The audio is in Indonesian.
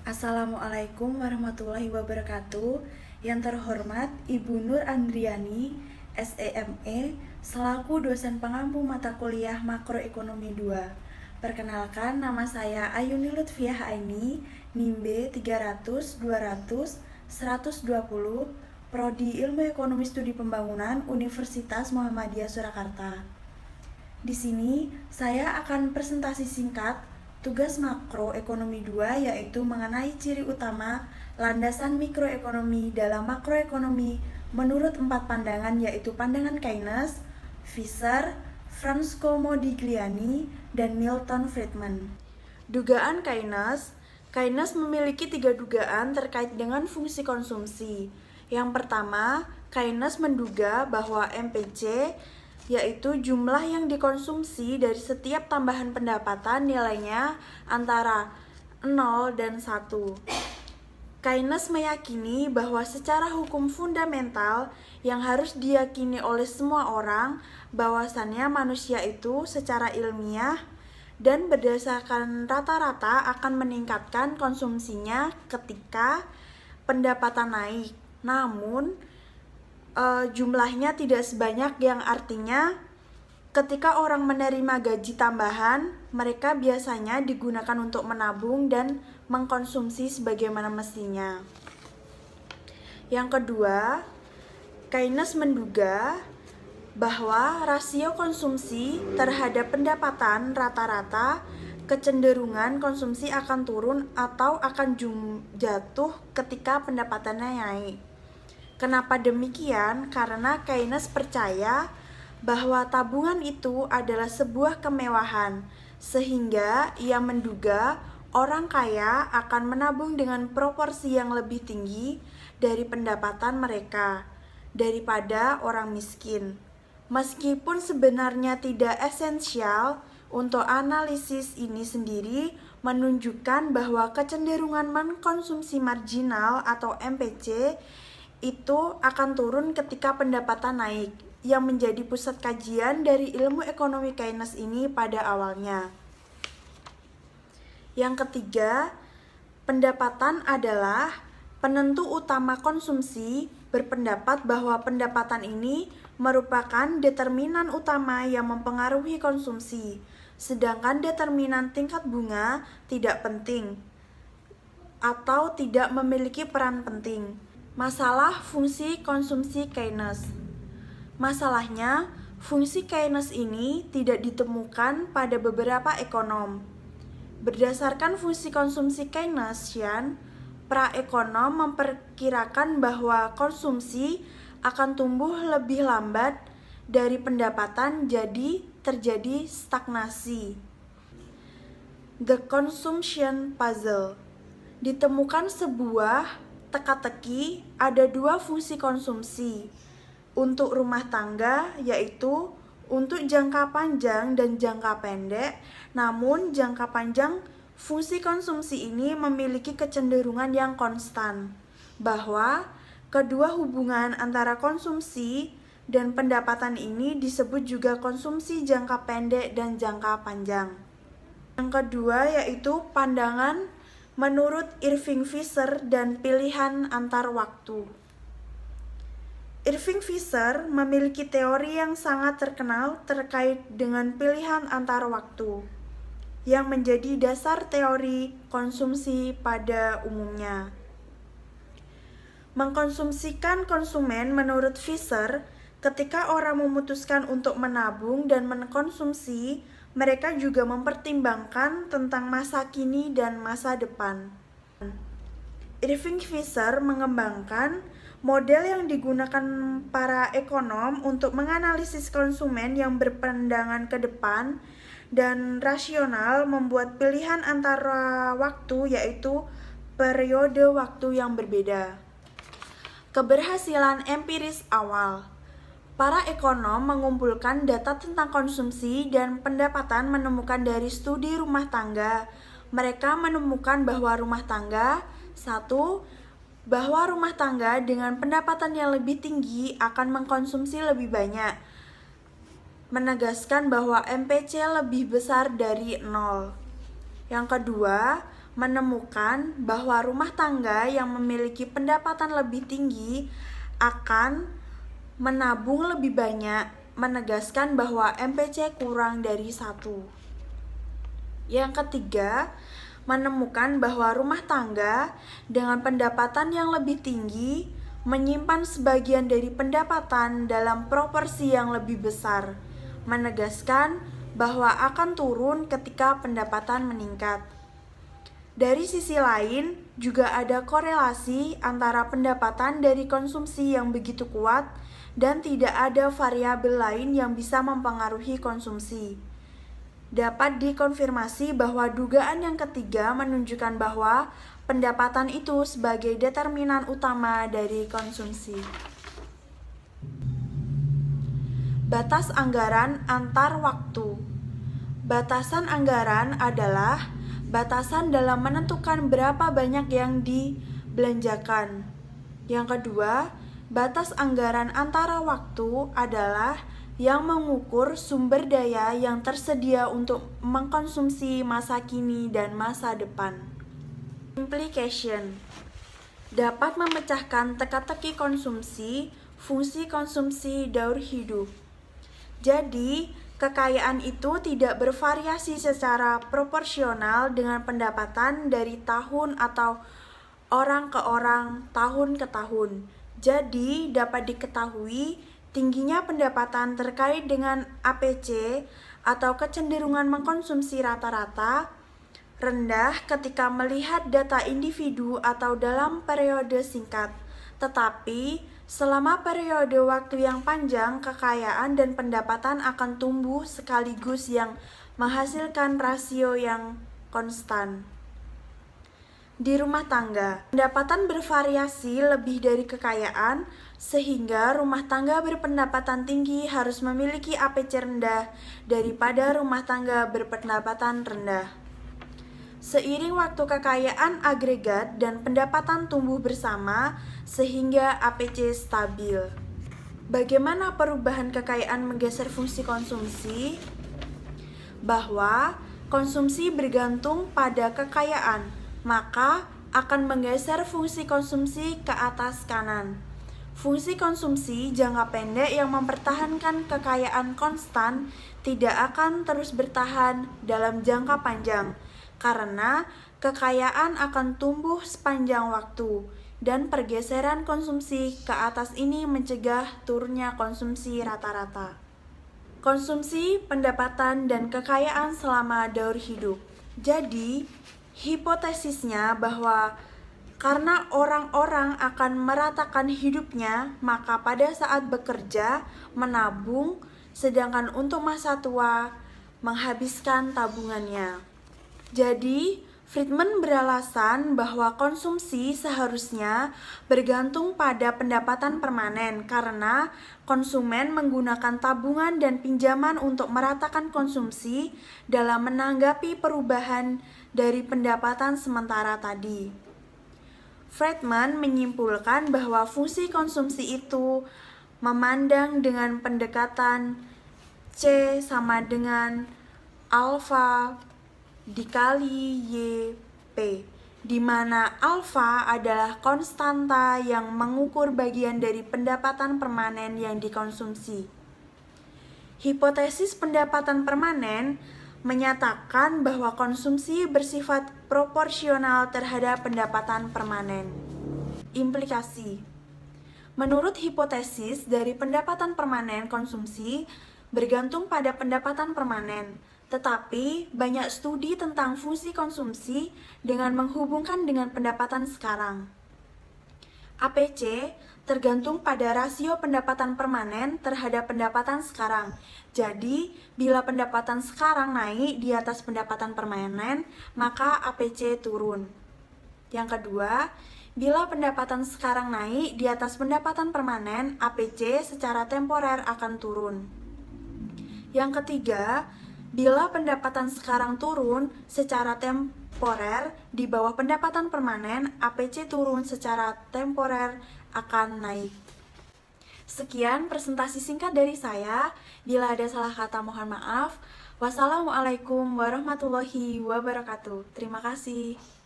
Assalamualaikum warahmatullahi wabarakatuh. Yang terhormat Ibu Nur Andriani, SEME, selaku dosen pengampu mata kuliah Makroekonomi 2. Perkenalkan, nama saya Ayuni Lutfiah Aini, NIMB 300 200 120, Prodi Ilmu Ekonomi Studi Pembangunan, Universitas Muhammadiyah Surakarta. Di sini saya akan presentasi singkat tugas makroekonomi 2, yaitu mengenai ciri utama landasan mikroekonomi dalam makroekonomi menurut 4 pandangan, yaitu pandangan Keynes, Fisher, Francisco Modigliani, dan Milton Friedman. Dugaan Keynes memiliki 3 dugaan terkait dengan fungsi konsumsi. Yang pertama, Keynes menduga bahwa MPC yaitu jumlah yang dikonsumsi dari setiap tambahan pendapatan nilainya antara 0 dan 1. Keynes meyakini bahwa secara hukum fundamental yang harus diyakini oleh semua orang, bahwasannya manusia itu secara ilmiah dan berdasarkan rata-rata akan meningkatkan konsumsinya ketika pendapatan naik. Namun jumlahnya tidak sebanyak, yang artinya ketika orang menerima gaji tambahan, mereka biasanya digunakan untuk menabung dan mengkonsumsi sebagaimana mestinya. Yang kedua, Keynes menduga bahwa rasio konsumsi terhadap pendapatan rata-rata kecenderungan konsumsi akan turun atau akan jatuh ketika pendapatannya naik. Kenapa demikian? Karena Keynes percaya bahwa tabungan itu adalah sebuah kemewahan, sehingga ia menduga orang kaya akan menabung dengan proporsi yang lebih tinggi dari pendapatan mereka daripada orang miskin. Meskipun sebenarnya tidak esensial untuk analisis ini sendiri menunjukkan bahwa kecenderungan mengkonsumsi marginal atau MPC itu akan turun ketika pendapatan naik, yang menjadi pusat kajian dari ilmu ekonomi Keynes ini pada awalnya. Yang ketiga, pendapatan adalah penentu utama konsumsi, berpendapat bahwa pendapatan ini merupakan determinan utama yang mempengaruhi konsumsi, sedangkan determinan tingkat bunga tidak penting atau tidak memiliki peran penting. Masalah fungsi konsumsi Keynes. Masalahnya, fungsi Keynes ini tidak ditemukan pada beberapa ekonom. Berdasarkan fungsi konsumsi Keynesian, praekonom memperkirakan bahwa konsumsi akan tumbuh lebih lambat dari pendapatan, jadi terjadi stagnasi. The Consumption Puzzle. Ditemukan sebuah teka-teki ada 2 fungsi konsumsi untuk rumah tangga, yaitu untuk jangka panjang dan jangka pendek. Namun jangka panjang fungsi konsumsi ini memiliki kecenderungan yang konstan, bahwa kedua hubungan antara konsumsi dan pendapatan ini disebut juga konsumsi jangka pendek dan jangka panjang. Yang kedua yaitu pandangan menurut Irving Fisher dan pilihan antar waktu. Irving Fisher memiliki teori yang sangat terkenal terkait dengan pilihan antar waktu, yang menjadi dasar teori konsumsi pada umumnya. Mengkonsumsikan konsumen menurut Fisher, ketika orang memutuskan untuk menabung dan mengkonsumsi, mereka juga mempertimbangkan tentang masa kini dan masa depan. Irving Fisher mengembangkan model yang digunakan para ekonom untuk menganalisis konsumen yang berpandangan ke depan dan rasional membuat pilihan antara waktu, yaitu periode waktu yang berbeda. Keberhasilan empiris awal. Para ekonom mengumpulkan data tentang konsumsi dan pendapatan menemukan dari studi rumah tangga. Mereka menemukan bahwa rumah tangga dengan pendapatan yang lebih tinggi akan mengkonsumsi lebih banyak, menegaskan bahwa MPC lebih besar dari 0. Yang kedua, menemukan bahwa rumah tangga yang memiliki pendapatan lebih tinggi akan menabung lebih banyak, menegaskan bahwa MPC kurang dari 1. Yang ketiga, menemukan bahwa rumah tangga dengan pendapatan yang lebih tinggi menyimpan sebagian dari pendapatan dalam proporsi yang lebih besar, menegaskan bahwa akan turun ketika pendapatan meningkat. Dari sisi lain, juga ada korelasi antara pendapatan dari konsumsi yang begitu kuat dan tidak ada variabel lain yang bisa mempengaruhi konsumsi. Dapat dikonfirmasi bahwa dugaan yang ketiga menunjukkan bahwa pendapatan itu sebagai determinan utama dari konsumsi. Batas anggaran antar waktu. Batasan anggaran adalah batasan dalam menentukan berapa banyak yang dibelanjakan. Yang kedua, batas anggaran antara waktu adalah yang mengukur sumber daya yang tersedia untuk mengkonsumsi masa kini dan masa depan. Implication dapat memecahkan teka-teki konsumsi, fungsi konsumsi daur hidup. Jadi, kekayaan itu tidak bervariasi secara proporsional dengan pendapatan dari tahun atau orang ke orang, tahun ke tahun. Jadi, dapat diketahui tingginya pendapatan terkait dengan APC atau kecenderungan mengkonsumsi rata-rata rendah ketika melihat data individu atau dalam periode singkat. Tetapi, selama periode waktu yang panjang, kekayaan dan pendapatan akan tumbuh sekaligus yang menghasilkan rasio yang konstan. Di rumah tangga, pendapatan bervariasi lebih dari kekayaan, sehingga rumah tangga berpendapatan tinggi harus memiliki APC rendah daripada rumah tangga berpendapatan rendah. Seiring waktu kekayaan agregat dan pendapatan tumbuh bersama sehingga APC stabil. Bagaimana perubahan kekayaan menggeser fungsi konsumsi? Bahwa konsumsi bergantung pada kekayaan, maka akan menggeser fungsi konsumsi ke atas kanan. Fungsi konsumsi jangka pendek yang mempertahankan kekayaan konstan tidak akan terus bertahan dalam jangka panjang, karena kekayaan akan tumbuh sepanjang waktu, dan pergeseran konsumsi ke atas ini mencegah turunnya konsumsi rata-rata. Konsumsi, pendapatan, dan kekayaan selama daur hidup. Jadi, hipotesisnya bahwa karena orang-orang akan meratakan hidupnya, maka pada saat bekerja, menabung, sedangkan untuk masa tua, menghabiskan tabungannya. Jadi, Friedman beralasan bahwa konsumsi seharusnya bergantung pada pendapatan permanen karena konsumen menggunakan tabungan dan pinjaman untuk meratakan konsumsi dalam menanggapi perubahan dari pendapatan sementara tadi. Friedman menyimpulkan bahwa fungsi konsumsi itu memandang dengan pendekatan C sama dengan alfa dikali YP, di mana alfa adalah konstanta yang mengukur bagian dari pendapatan permanen yang dikonsumsi. Hipotesis pendapatan permanen menyatakan bahwa konsumsi bersifat proporsional terhadap pendapatan permanen. Implikasi. Menurut hipotesis dari pendapatan permanen konsumsi bergantung pada pendapatan permanen. Tetapi, banyak studi tentang fungsi konsumsi dengan menghubungkan dengan pendapatan sekarang. APC tergantung pada rasio pendapatan permanen terhadap pendapatan sekarang. Jadi, bila pendapatan sekarang naik di atas pendapatan permanen, maka APC turun. Yang kedua, bila pendapatan sekarang naik di atas pendapatan permanen, APC secara temporer akan turun. Yang ketiga, bila pendapatan sekarang turun secara temporer di bawah pendapatan permanen, APC turun secara temporer akan naik. Sekian presentasi singkat dari saya. Bila ada salah kata mohon maaf. Wassalamualaikum warahmatullahi wabarakatuh. Terima kasih.